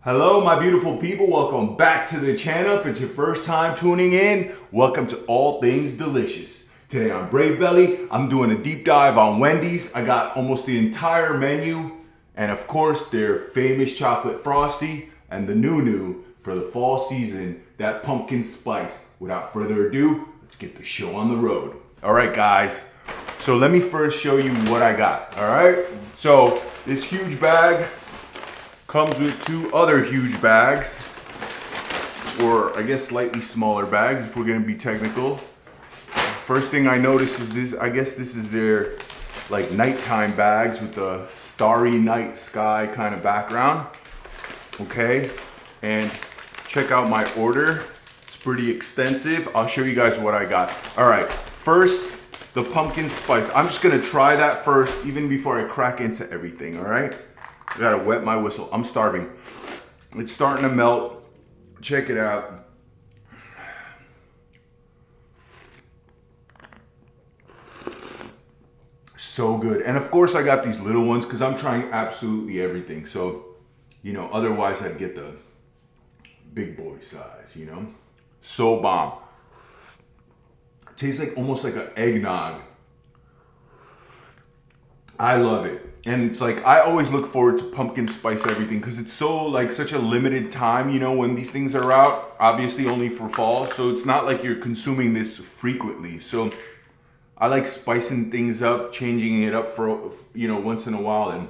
Hello, my beautiful people. Welcome back to the channel. If it's your first time tuning in, welcome to All Things Delicious. Today on Brave Belly, I'm doing a deep dive on Wendy's. I got almost the entire menu, and of course, their famous chocolate Frosty, and the new for the fall season, that pumpkin spice. Without further ado, let's get the show on the road. All right, guys. So let me first show you what I got. All right. So this huge bag comes with two other huge bags, or I guess slightly smaller bags if we're gonna be technical. First thing I noticed is this, I guess this is their like nighttime bags with the starry night sky kind of background. Okay, and check out my order. It's pretty extensive. I'll show you guys what I got. All right, first, the pumpkin spice. I'm just gonna try that first, even before I crack into everything, all right? I gotta wet my whistle. I'm starving. It's starting to melt. Check it out. So good. And of course I got these little ones because I'm trying absolutely everything. So, you know, otherwise I'd get the big boy size, you know? So bomb. It tastes like almost like an eggnog. I love it. And it's like, I always look forward to pumpkin spice everything because it's so like such a limited time, you know, when these things are out, obviously only for fall. So it's not like you're consuming this frequently. So I like spicing things up, changing it up for, you know, once in a while. And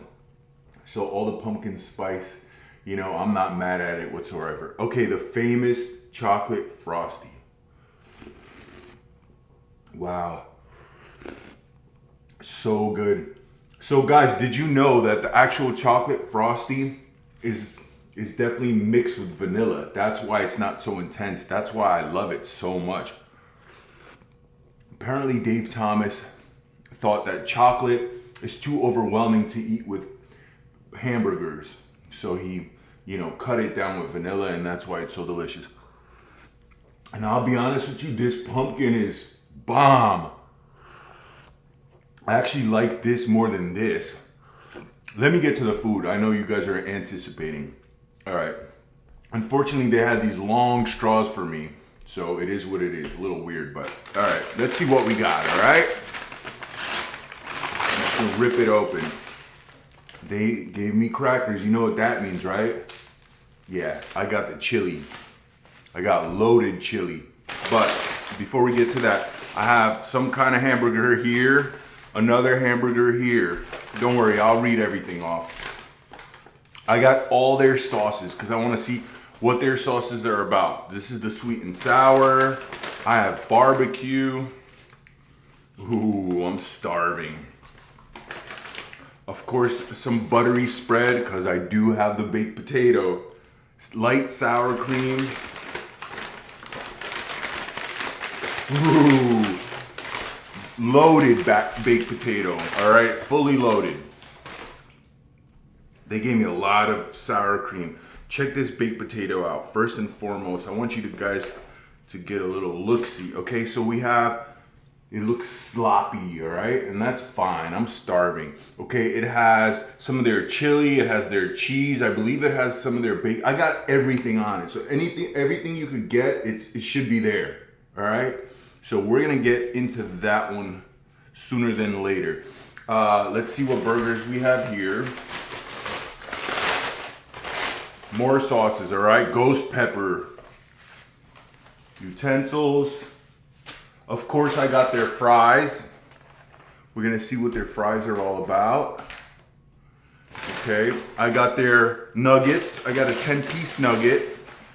so all the pumpkin spice, you know, I'm not mad at it whatsoever. Okay, the famous chocolate Frosty. Wow. So good. So guys, did you know that the actual chocolate Frosty is definitely mixed with vanilla? That's why it's not so intense. That's why I love it so much. Apparently Dave Thomas thought that chocolate is too overwhelming to eat with hamburgers. So he, you know, cut it down with vanilla, and that's why it's so delicious. And I'll be honest with you, this pumpkin is bomb. I actually like this more than this. Let me get to the food. I know you guys are anticipating. All right. Unfortunately, they had these long straws for me, so it is what it is. A little weird, but all right. Let's see what we got, all right? Let's just rip it open. They gave me crackers. You know what that means, right? Yeah, I got the chili. I got loaded chili. But before we get to that, I have some kind of hamburger here. Another hamburger here. Don't worry, I'll read everything off. I got all their sauces because I want to see what their sauces are about. This is the sweet and sour. I have barbecue. Ooh, I'm starving. Of course, some buttery spread because I do have the baked potato. Light sour cream. Ooh. Loaded baked potato, all right, fully loaded. They gave me a lot of sour cream. Check this baked potato out. First and foremost, I want you guys to get a little look-see. Okay, so we have, it looks sloppy, all right, and that's fine. I'm starving. Okay, it has some of their chili, it has their cheese. I believe it has some of their bacon. I got everything on it. So everything you could get, it should be there, all right? So we're gonna get into that one sooner than later. Let's see what burgers we have here. More sauces, all right? Ghost pepper. Utensils. Of course, I got their fries. We're gonna see what their fries are all about. Okay, I got their nuggets. I got a 10-piece nugget.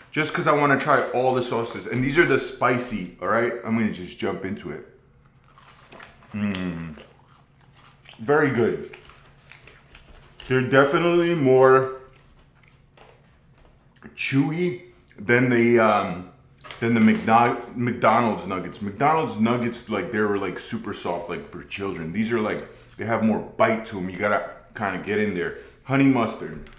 Just because I want to try all the sauces. And these are the spicy, all right? I'm going to just jump into it. Very good. They're definitely more chewy than the McDonald's nuggets. McDonald's nuggets, like, they were like super soft, like for children. These are like, they have more bite to them. You got to kind of get in there. Honey mustard.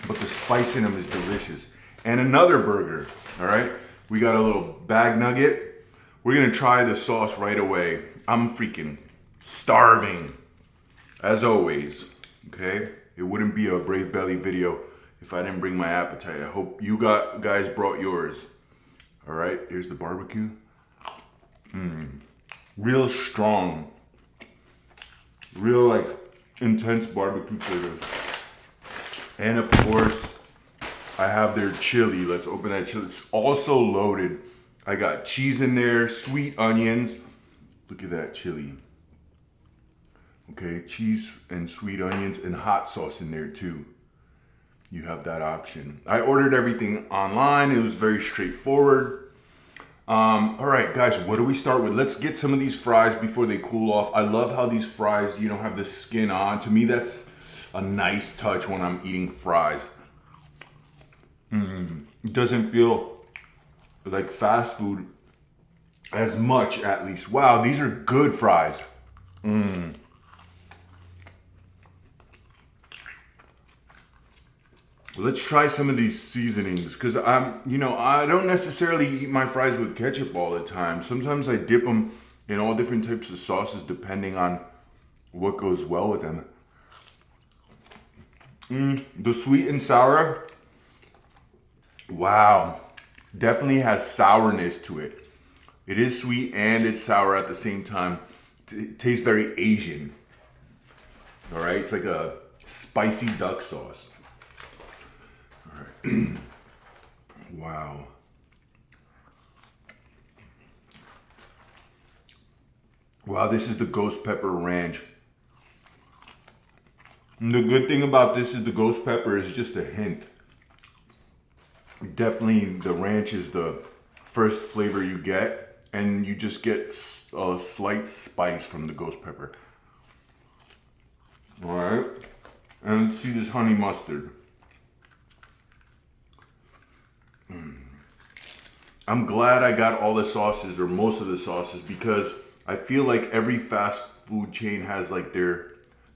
But the spice in them is delicious. And another burger, all right? We got a little bag nugget. We're gonna try the sauce right away. I'm freaking starving, as always, okay? It wouldn't be a Brave Belly video if I didn't bring my appetite. I hope you guys brought yours. All right, here's the barbecue. Real strong, real like intense barbecue flavor. And of course, I have their chili. Let's open that chili. It's also loaded. I got cheese in there, sweet onions. Look at that chili. Okay, cheese and sweet onions and hot sauce in there too. You have that option. I ordered everything online. It was very straightforward. All right, guys, what do we start with? Let's get some of these fries before they cool off. I love how these fries, you don't have the skin on. To me, that's a nice touch when I'm eating fries. It doesn't feel like fast food as much, at least. Wow, these are good fries. Let's try some of these seasonings, because I don't necessarily eat my fries with ketchup all the time. Sometimes I dip them in all different types of sauces depending on what goes well with them. The sweet and sour, wow, definitely has sourness to it. It is sweet and it's sour at the same time. It tastes very Asian. All right, it's like a spicy duck sauce. Wow. Wow, this is the ghost pepper ranch. And the good thing about this is the ghost pepper is just a hint. Definitely the ranch is the first flavor you get, and you just get a slight spice from the ghost pepper. All right, and let's see this honey mustard. I'm glad I got all the sauces, or most of the sauces, because I feel like every fast food chain has like their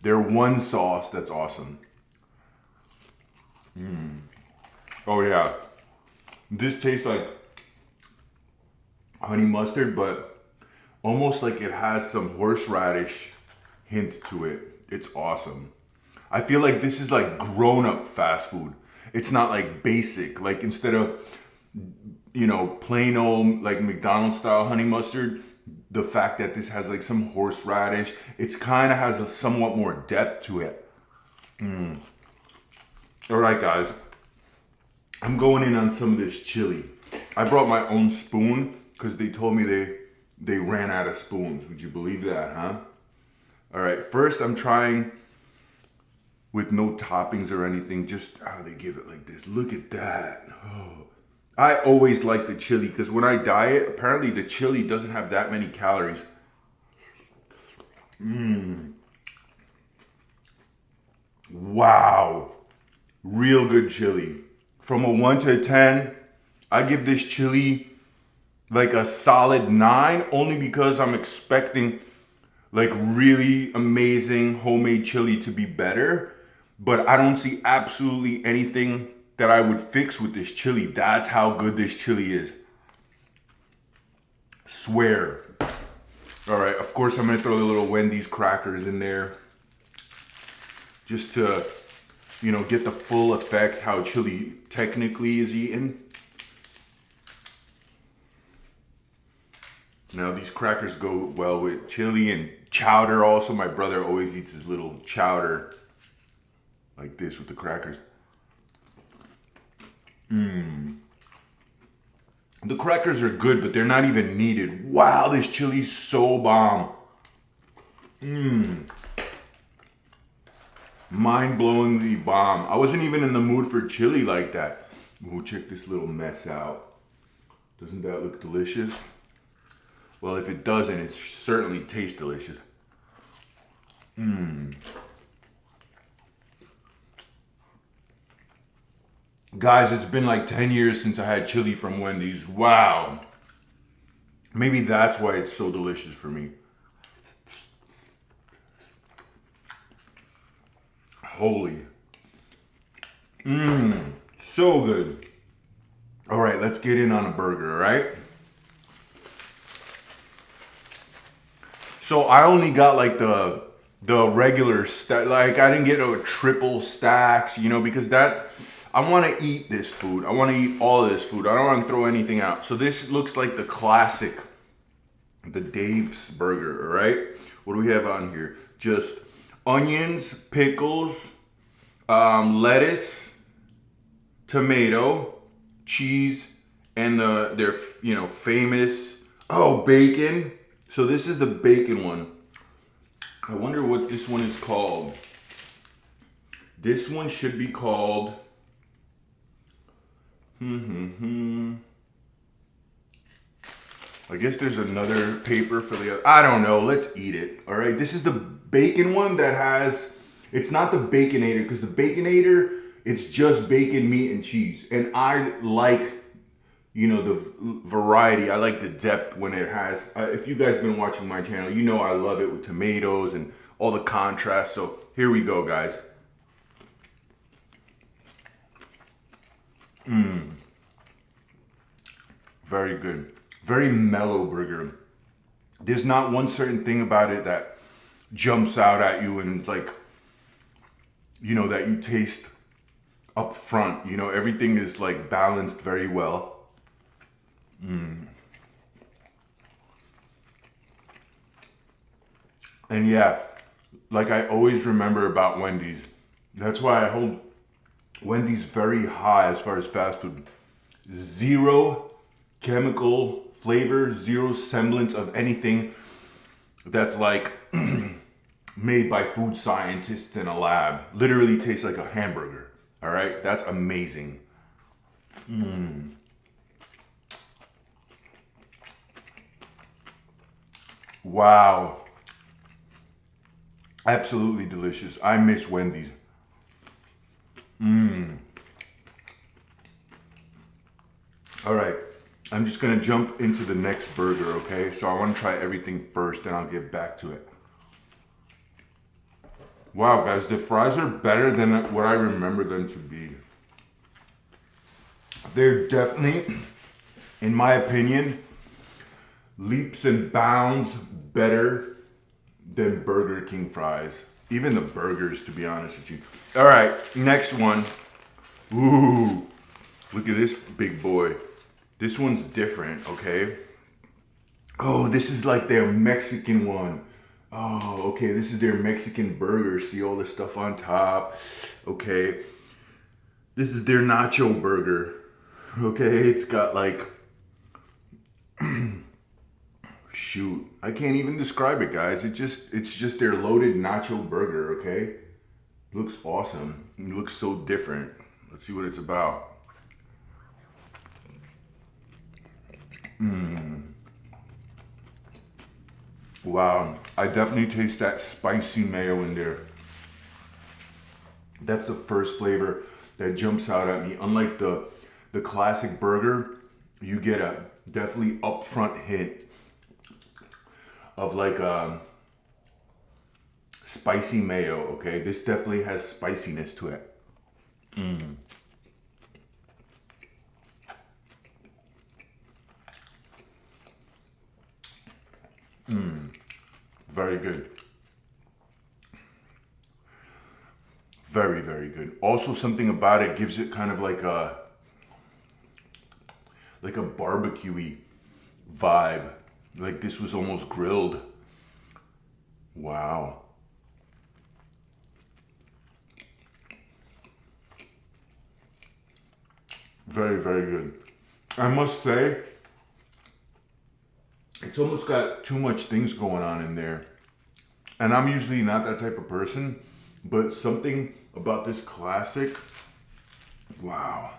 one sauce that's awesome. Oh yeah, this tastes like honey mustard, but almost like it has some horseradish hint to it. It's awesome. I feel like this is like grown-up fast food. It's not like basic, like instead of, plain old like McDonald's style honey mustard, the fact that this has like some horseradish, it's kind of has a somewhat more depth to it. All right, guys, I'm going in on some of this chili. I brought my own spoon because they told me they ran out of spoons. Would you believe that, huh? All right, first I'm trying with no toppings or anything, just how they give it like this. Look at that. Oh. I always like the chili because when I diet, apparently the chili doesn't have that many calories. Wow. Real good chili. From a 1 to a 10, I give this chili like a solid 9, only because I'm expecting like really amazing homemade chili to be better. But I don't see absolutely anything that I would fix with this chili. That's how good this chili is. Swear. All right, of course I'm gonna throw the little Wendy's crackers in there just to, get the full effect how chili technically is eaten. Now these crackers go well with chili and chowder also. My brother always eats his little chowder like this with the crackers. The crackers are good, but they're not even needed. Wow, this chili's so bomb. Mind-blowingly bomb. I wasn't even in the mood for chili like that. Ooh, check this little mess out. Doesn't that look delicious? Well, if it doesn't, it certainly tastes delicious. Guys, it's been like 10 years since I had chili from Wendy's. Wow. Maybe that's why it's so delicious for me. Holy. So good. All right, let's get in on a burger, all right? So I only got like the regular stack. Like I didn't get a triple stacks, because that, I want to eat this food. I want to eat all of this food. I don't want to throw anything out. So this looks like the classic, the Dave's burger, all right? What do we have on here? Just onions, pickles, lettuce, tomato, cheese, and their famous bacon. So this is the bacon one. I wonder what this one is called. This one should be called I guess there's another paper for the other. I don't know. Let's eat it. All right. This is the bacon one that has, it's not the Baconator, because the Baconator, it's just bacon, meat, and cheese. And I like, the variety. I like the depth when it has, if you guys been watching my channel, you know I love it with tomatoes and all the contrast. So here we go, guys. Very good. Very mellow burger. There's not one certain thing about it that jumps out at you and it's like, that you taste up front. Everything is like balanced very well. And yeah, like I always remember about Wendy's. That's why I hold Wendy's very high as far as fast food. Zero chemical flavor, zero semblance of anything that's like made by food scientists in a lab. Literally tastes like a hamburger. All right, that's amazing. Wow. Absolutely delicious. I miss Wendy's. All right, I'm just gonna jump into the next burger, okay? So I wanna try everything first and I'll get back to it. Wow, guys, the fries are better than what I remember them to be. They're definitely, in my opinion, leaps and bounds better than Burger King fries. Even the burgers, to be honest with you. All right, next one. Ooh, look at this big boy. This one's different, okay? Oh, this is like their Mexican one. Oh, okay, this is their Mexican burger. See all the stuff on top. Okay. This is their nacho burger. Okay, it's got like... Shoot, I can't even describe it, guys. It's just their loaded nacho burger, okay? It looks awesome. It looks so different. Let's see what it's about. Wow, I definitely taste that spicy mayo in there. That's the first flavor that jumps out at me. Unlike the classic burger, you get a definitely upfront hint of like spicy mayo, okay? This definitely has spiciness to it. Very good. Very, very good. Also, something about it gives it kind of like a barbecue-y vibe. Like this was almost grilled. Wow. Very, very good. I must say, it's almost got too much things going on in there. And I'm usually not that type of person, but something about this classic, wow.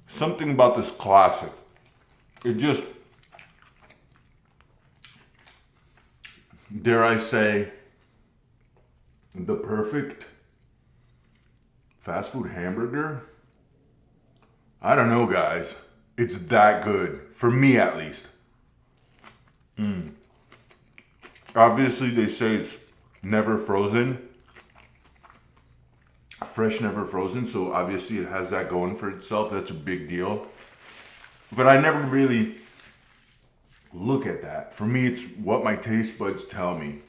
Something about this classic, it just, dare I say, the perfect fast food hamburger? I don't know, guys. It's that good, for me at least. Obviously, they say it's never frozen. Fresh, never frozen, so obviously it has that going for itself. That's a big deal. But I never really look at that. For me, it's what my taste buds tell me.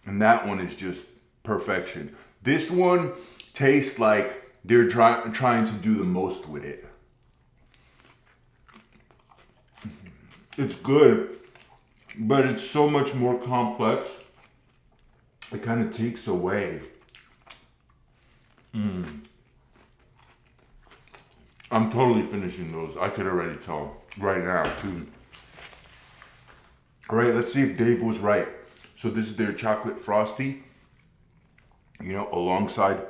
And that one is just perfection. This one tastes like they're trying to do the most with it. It's good, but it's so much more complex. It kind of takes away. I'm totally finishing those. I could already tell right now, too. All right, let's see if Dave was right. So this is their chocolate Frosty. You know, alongside.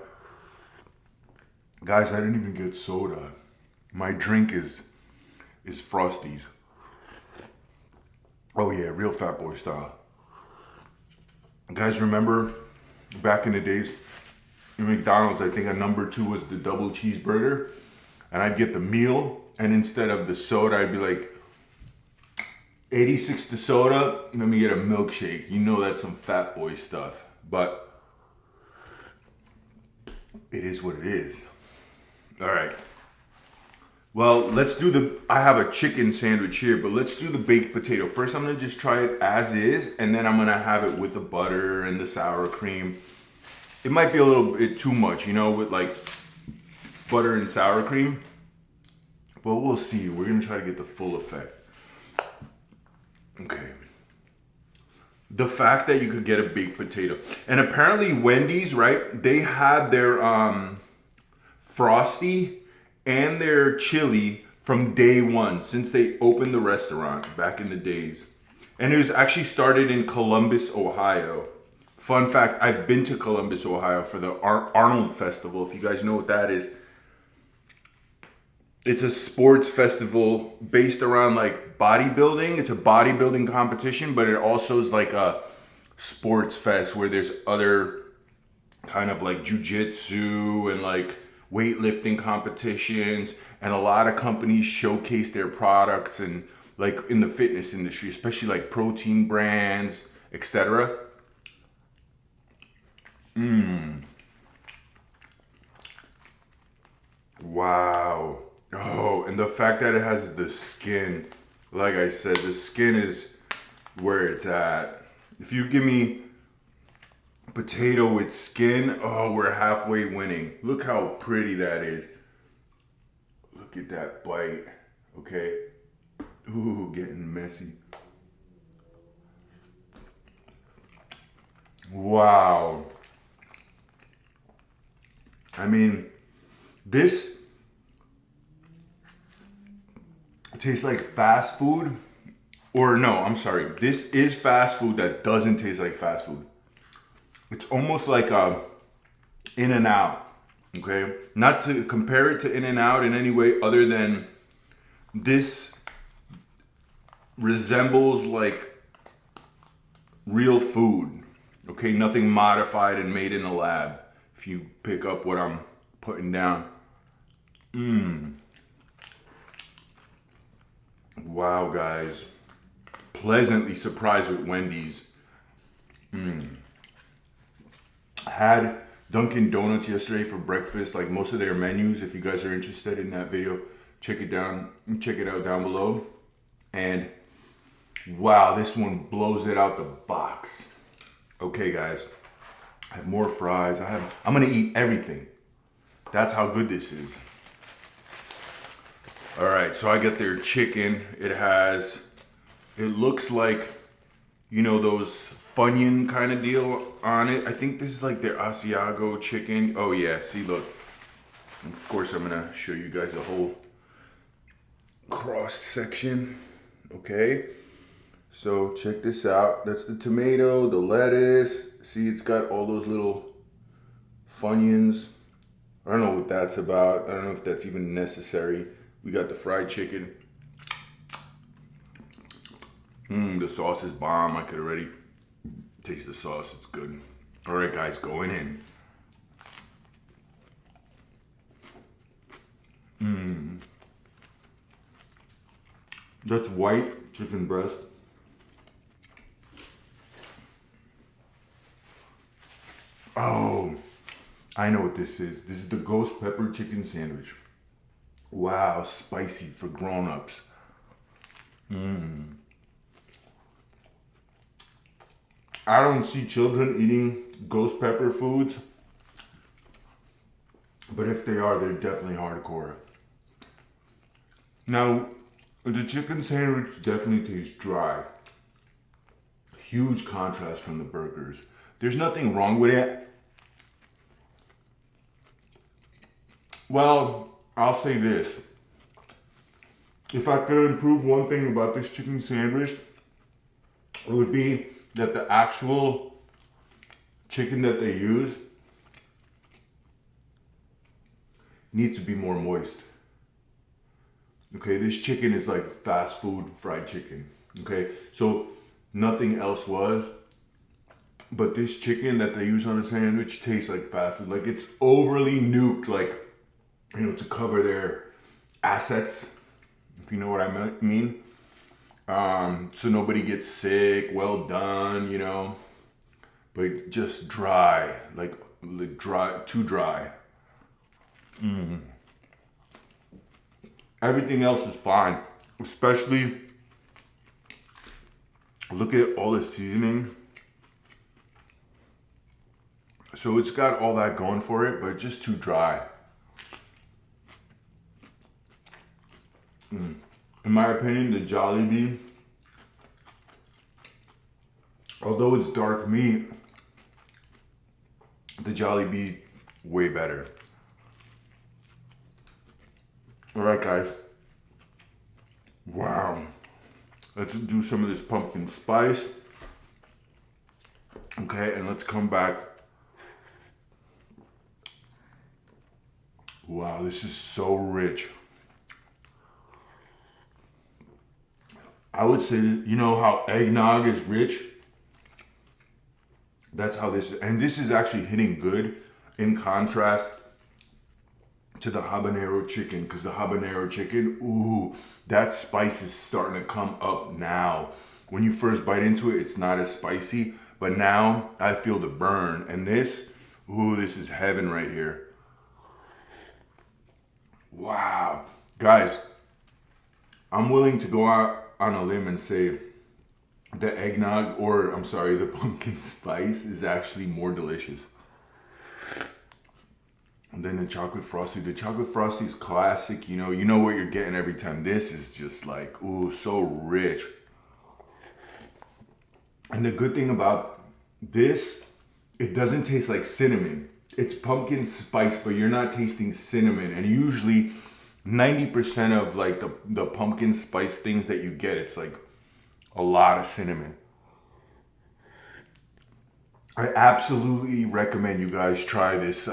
Guys, I didn't even get soda. My drink is Frosties. Oh yeah, real fat boy style. Guys, remember back in the days in McDonald's, I think a number 2 was the double cheeseburger. And I'd get the meal, and instead of the soda, I'd be like, 86 the soda, let me get a milkshake. You know that's some fat boy stuff. But it is what it is. All right. Well, let's do I have a chicken sandwich here, but let's do the baked potato. First, I'm gonna just try it as is, and then I'm gonna have it with the butter and the sour cream. It might be a little bit too much, you know, with like butter and sour cream, but we'll see. We're gonna try to get the full effect. Okay. The fact that you could get a baked potato, and apparently Wendy's, right? They had their Frosty and their chili from day one since they opened the restaurant back in the days, and it was actually started in Columbus, Ohio. Fun fact: I've been to Columbus, Ohio for the Arnold Festival. If you guys know what that is. It's a sports festival based around like bodybuilding. It's a bodybuilding competition, but it also is like a sports fest where there's other kind of like jujitsu and like weightlifting competitions, and a lot of companies showcase their products and like in the fitness industry, especially like protein brands, etc. Wow. Oh, and the fact that it has the skin, like I said, the skin is where it's at. If you give me potato with skin, oh, we're halfway winning. Look how pretty that is. Look at that bite, okay? Ooh, getting messy. Wow. I mean, this tastes like fast food. Or no, I'm sorry. This is fast food that doesn't taste like fast food. It's almost like a In-N-Out, okay? Not to compare it to In-N-Out in any way other than this resembles like real food, okay? Nothing modified and made in a lab, if you pick up what I'm putting down. Wow, guys. Pleasantly surprised with Wendy's. Had Dunkin' Donuts yesterday for breakfast, like most of their menus. If you guys are interested in that video, check it out down below. And wow, this one blows it out the box. Okay, guys, I have more fries. I'm gonna eat everything. That's how good this is. All right, so I get their chicken. It looks like, you know, those Funyun kind of deal on it. I think this is like their Asiago chicken. Oh yeah, see, look. And of course, I'm gonna show you guys the whole cross section. Okay, so check this out. That's the tomato, the lettuce. See, it's got all those little Funyuns. I don't know what that's about. I don't know if that's even necessary. We got the fried chicken. The sauce is bomb. I could already taste the sauce. It's good. All right, guys, going in. That's white chicken breast. Oh, I know what this is. This is the ghost pepper chicken sandwich. Wow, spicy for grown-ups. I don't see children eating ghost pepper foods. But if they are, they're definitely hardcore. Now, the chicken sandwich definitely tastes dry. Huge contrast from the burgers. There's nothing wrong with it. Well, I'll say this. If I could improve one thing about this chicken sandwich, it would be that the actual chicken that they use needs to be more moist. Okay, this chicken is like fast food fried chicken. Okay, so nothing else was, but this chicken that they use on the sandwich tastes like fast food. Like it's overly nuked, like, you know, to cover their assets, if you know what I mean. So nobody gets sick, well done, you know, but just dry, like dry, too dry. Everything else is fine, especially look at all the seasoning. So it's got all that going for it, but it's just too dry. In my opinion, the Jollibee, although it's dark meat, the Jollibee way better. All right, guys. Wow. Let's do some of this pumpkin spice. Okay, and let's come back. Wow, this is so rich. I would say, you know how eggnog is rich? That's how this is. And this is actually hitting good in contrast to the habanero chicken, because the habanero chicken, ooh, that spice is starting to come up now. When you first bite into it, it's not as spicy, but now I feel the burn. And this, ooh, this is heaven right here. Wow. Guys, I'm willing to go out on a limb and say the eggnog, or I'm sorry, the pumpkin spice is actually more delicious. And then the chocolate frosty. The chocolate frosty is classic. You know what you're getting every time. This is just like, ooh, so rich. And the good thing about this, it doesn't taste like cinnamon. It's pumpkin spice, but you're not tasting cinnamon. And usually 90% of like the pumpkin spice things that you get, it's like a lot of cinnamon. I absolutely recommend you guys try this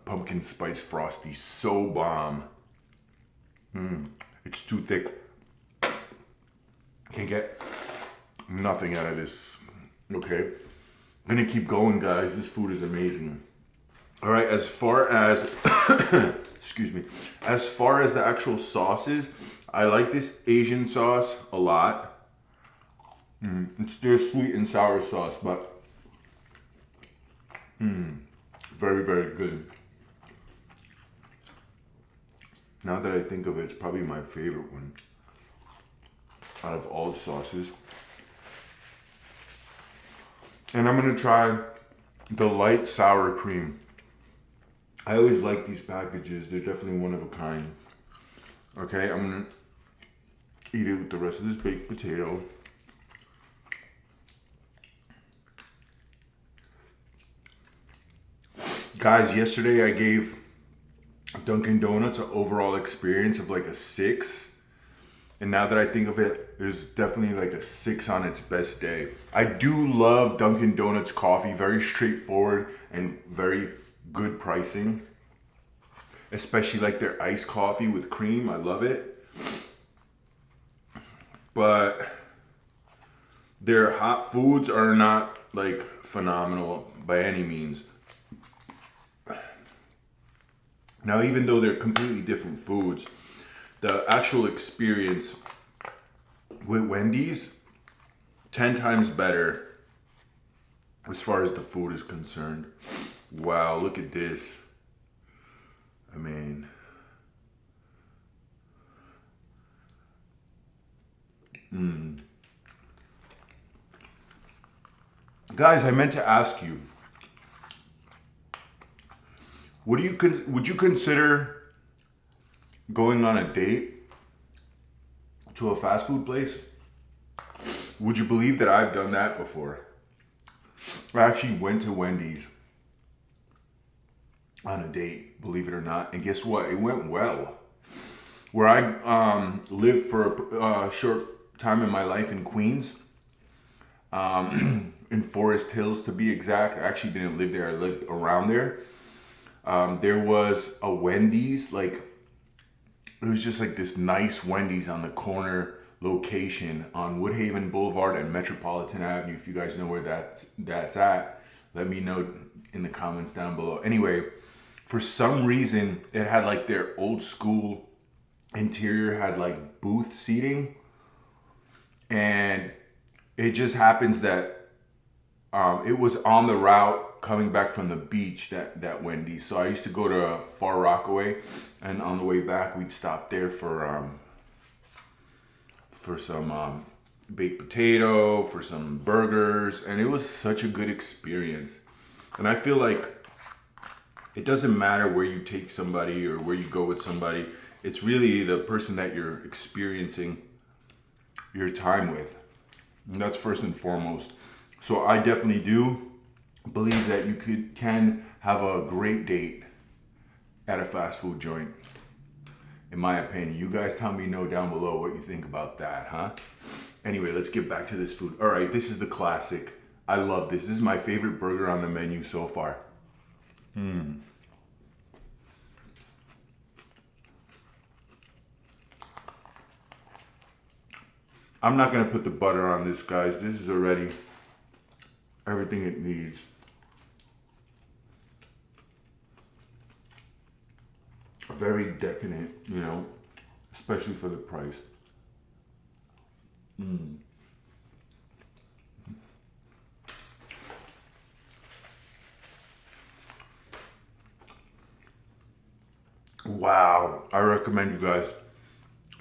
pumpkin spice frosty. So bomb. It's too thick. Can't get nothing out of this. Okay, I'm gonna keep going, guys. This food is amazing. All right, as far as excuse me, as far as the actual sauces, I like this Asian sauce a lot. It's their sweet and sour sauce, but very, very good. Now that I think of it, it's probably my favorite one out of all the sauces. And I'm gonna try the light sour cream. I always like these packages. They're definitely one of a kind. Okay, I'm gonna eat it with the rest of this baked potato. Guys, yesterday I gave Dunkin' Donuts an overall experience of like a 6. And now that I think of it, it's definitely like a 6 on its best day. I do love Dunkin' Donuts coffee. Very straightforward and very good pricing. Especially like their iced coffee with cream. I love it. But their hot foods are not like phenomenal by any means. Now, even though they're completely different foods, the actual experience with Wendy's, 10 times better as far as the food is concerned. Wow, look at this. I mean, guys, I meant to ask you, Would you consider going on a date to a fast food place? Would you believe that I've done that before? I actually went to Wendy's on a date, believe it or not, and guess what? It went well. Where I lived for a short time in my life in Queens, in Forest Hills to be exact. I actually didn't live there, I lived around there. There was a Wendy's, like, it was just like this nice Wendy's on the corner location on Woodhaven Boulevard and Metropolitan Avenue. If you guys know where that's at, let me know in the comments down below. Anyway, for some reason, it had like their old school interior, had like booth seating, and it just happens that it was on the route coming back from the beach, that Wendy's. So I used to go to Far Rockaway, and on the way back we'd stop there for some baked potato, for some burgers, and it was such a good experience. And I feel like it doesn't matter where you take somebody or where you go with somebody. It's really the person that you're experiencing your time with. And that's first and foremost. So I definitely do believe that you can have a great date at a fast food joint. In my opinion, you guys tell me down below what you think about that, huh? Anyway, let's get back to this food. All right, this is the classic. I love this. This is my favorite burger on the menu so far. I'm not gonna put the butter on this, guys. This is already everything it needs. Very decadent, you know, especially for the price. Wow, I recommend you guys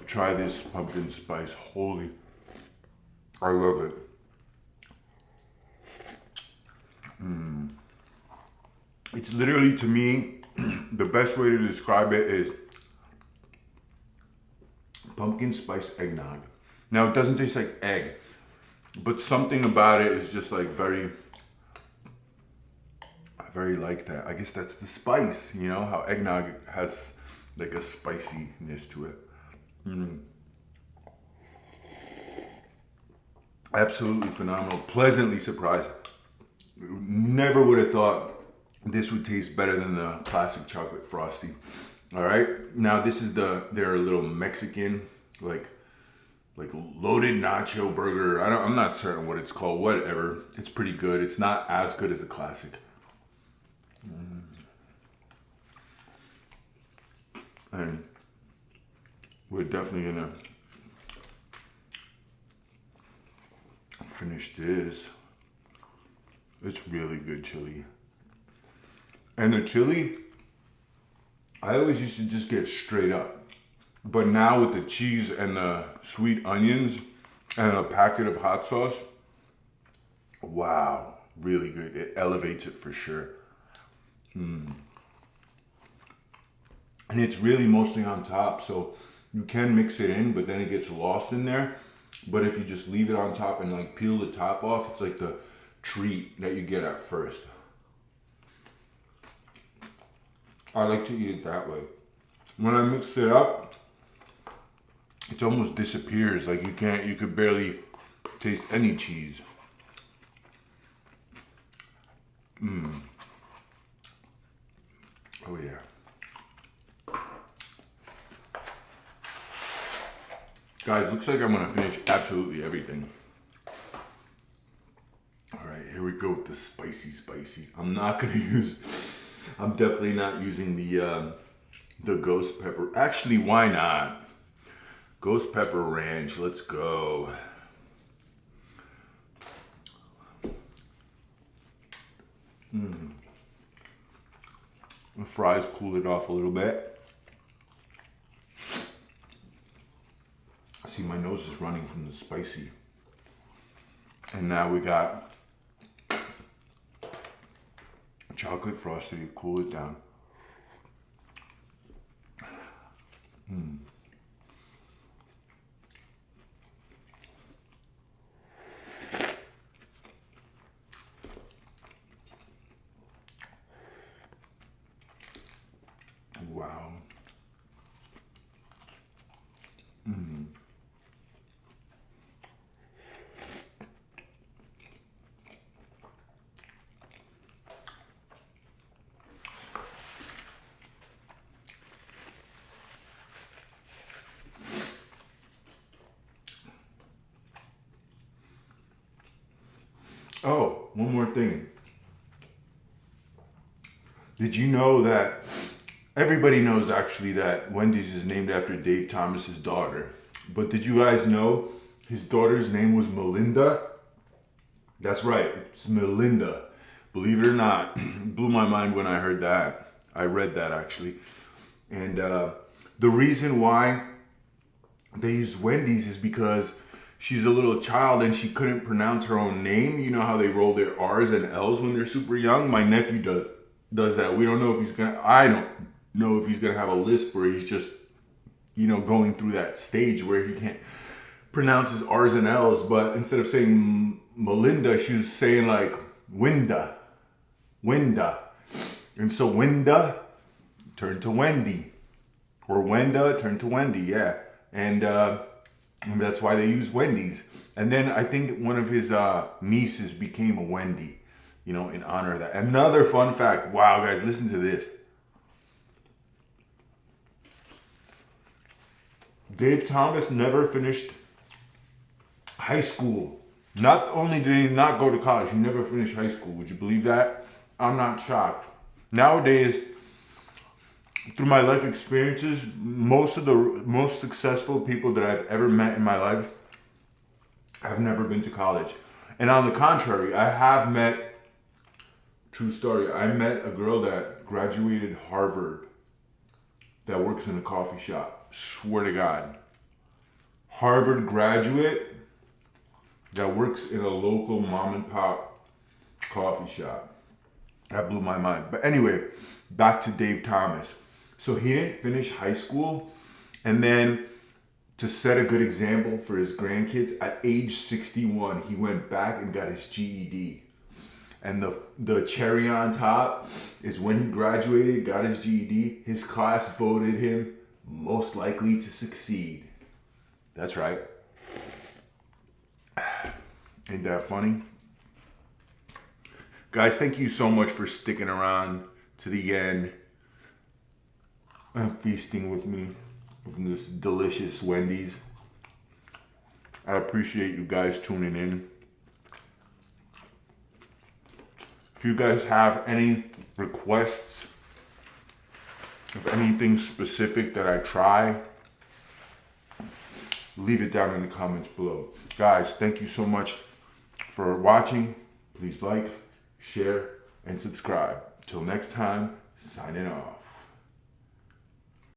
try this pumpkin spice. Holy, I love it. It's literally, to me, the best way to describe it is pumpkin spice eggnog. Now, it doesn't taste like egg, but something about it is just like very like that. I guess that's the spice, you know, how eggnog has like a spiciness to it. Absolutely phenomenal. Pleasantly surprised. Never would have thought this would taste better than the classic chocolate Frosty. All right, now this is their little Mexican, like loaded nacho burger. I'm not certain what it's called. Whatever, it's pretty good. It's not as good as the classic. And we're definitely gonna finish this. It's really good chili. And the chili, I always used to just get straight up. But now with the cheese and the sweet onions and a packet of hot sauce, wow, really good. It elevates it for sure. And it's really mostly on top, so you can mix it in, but then it gets lost in there. But if you just leave it on top and like peel the top off, it's like the treat that you get at first. I like to eat it that way. When I mix it up, it almost disappears. Like you could barely taste any cheese. Oh yeah. Guys, looks like I'm gonna finish absolutely everything. All right, here we go with the spicy. I'm definitely not using the ghost pepper. Actually, why not? Ghost pepper ranch, let's go. The fries cool it off a little bit. See, my nose is running from the spicy. And now we got chocolate Frosty to cool it down. Oh, one more thing. Did you know that everybody knows actually that Wendy's is named after Dave Thomas's daughter? But did you guys know his daughter's name was Melinda? That's right, it's Melinda. Believe it or not, it blew my mind when I heard that. I read that actually. And the reason why they use Wendy's is because she's a little child and she couldn't pronounce her own name. You know how they roll their R's and L's when they're super young? My nephew does that. We don't know if he's gonna, I don't know if he's gonna have a lisp where he's just, you know, going through that stage where he can't pronounce his R's and L's, but instead of saying Melinda, she was saying like Winda. And so Winda turned to Wendy. Or Wenda turned to Wendy, yeah. And that's why they use Wendy's. And then I think one of his nieces became a Wendy, you know, in honor of that. Another fun fact. Wow, guys, listen to this. Dave Thomas never finished high school. Not only did he not go to college, he never finished high school. Would you believe that? I'm not shocked. Nowadays, through my life experiences, most of the most successful people that I've ever met in my life have never been to college. And on the contrary, I have met, true story, I met a girl that graduated Harvard that works in a coffee shop. Swear to God. Harvard graduate that works in a local mom and pop coffee shop. That blew my mind. But anyway, back to Dave Thomas. So he didn't finish high school, and then to set a good example for his grandkids, at age 61, he went back and got his GED. And the cherry on top is when he graduated, got his GED, his class voted him most likely to succeed. That's right. Ain't that funny? Guys, thank you so much for sticking around to the end and feasting with me from this delicious Wendy's. I appreciate you guys tuning in. If you guys have any requests of anything specific that I try, leave it down in the comments below. Guys, thank you so much for watching. Please like, share, and subscribe. Till next time, signing off.